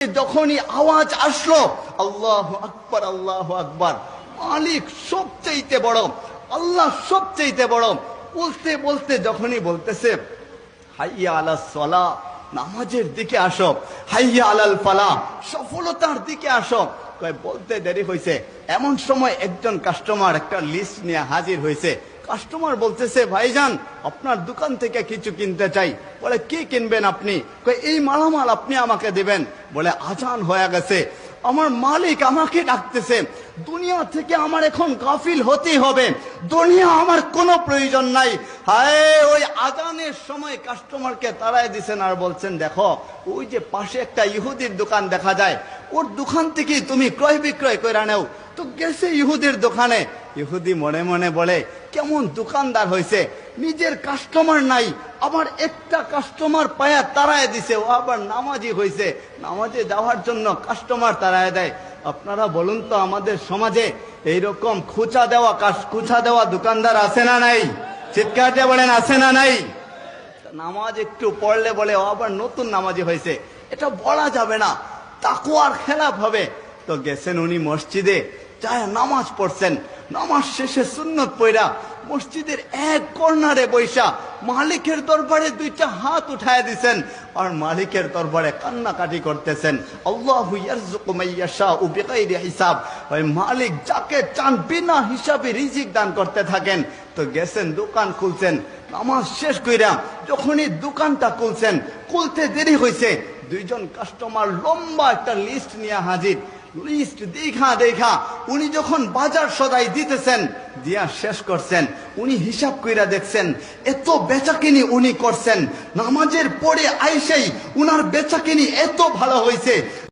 যখনই আওয়াজ আসলো আল্লাহু আকবার আল্লাহু আকবার, মালিক সবচেয়ে বড়, আল্লাহ সবচেয়ে বড় বলতে বলতে যখনই বলতেছে হাইয়া আলাস সালাহ, নামাজের দিকে আসো, হাইয়া আলাল ফালাহ, সফলতার দিকে আসো। বলতে দেরি হয়েছে, এমন সময় একজন কাস্টমার একটা লিস্ট নিয়ে হাজির হয়েছে। কাস্টমার বলতেছে, ভাইজান আপনার দোকান থেকে কিছু কিনতে চাই। বলে, কি কিনবেন আপনি? এই মালামাল আপনি আমাকে দিবেন। বলে, আজান হয়ে গেছে, আমার মালিক আমাকে ডাকতেছে, দুনিয়া থেকে আমার এখন গাফিল হতে হবে, দুনিয়া আমার কোনো প্রয়োজন নাই। হায়, ওই আজানের সময় কাস্টমারকে তাড়ায় দিছেন আর বলছেন, দেখো ওই যে পাশে একটা ইহুদির দোকান দেখা যায়, ওর দোকান থেকে তুমি ক্রয় বিক্রয় করে নাও। তো গেছে ইহুদির দোকানে। ইহুদি মনে মনে বলে, কেমন দোকানদার হয়েছে, নিজের কাস্টমার নাই, আবার একটা কাস্টমার পায়া তাড়ায় দিছে, ও আবার নামাজি হয়েছে, নামাজে যাওয়ার জন্য কাস্টমার তাড়ায় দেয়। আপনারা বলুন তো, আমাদের সমাজে এইরকম খুচা দেওয়া দোকানদার আছে না নাই? চিৎকার দিয়ে বলেন, আছে না নাই? নামাজ একটু পড়লে বলে ও আবার নতুন নামাজি হয়েছে, এটা বলা যাবে না, তাকওয়ার খেলাফ হবে। তো গেছেন উনি মসজিদে, যায় নামাজ পড়ছেন, নামাজ শেষে সুন্নত পড়া মসজিদের এক কর্নারে বৈশা মালিকের দরবারে দুইটা হাত উঠায় দিছেন আর মালিকের দরবারে কান্নাকাটি করতেছেন। আল্লাহু ইয়ারযুকু মান ইয়াশাউ বিগাইরি হিসাব, ওই মালিক যাকে চান বিনা হিসাবে রিজিক দান করতে থাকেন। তো গেছেন দোকান খুলছেন, নামাজ শেষ কইরা যখনই দোকানটা খুলছেন, খুলতে দেরি হয়েছে, দুইজন কাস্টমার লম্বা একটা লিস্ট নিয়ে হাজির। লিস্ট দেখা উনি যখন বাজার সদাই দিতেছেন, দিয়া শেষ করছেন, উনি হিসাব কইরা দেখছেন এত বেচাকিনি উনি করছেন, নামাজের পরে আইসেই উনার বেচাকিনি এত ভালো হয়েছে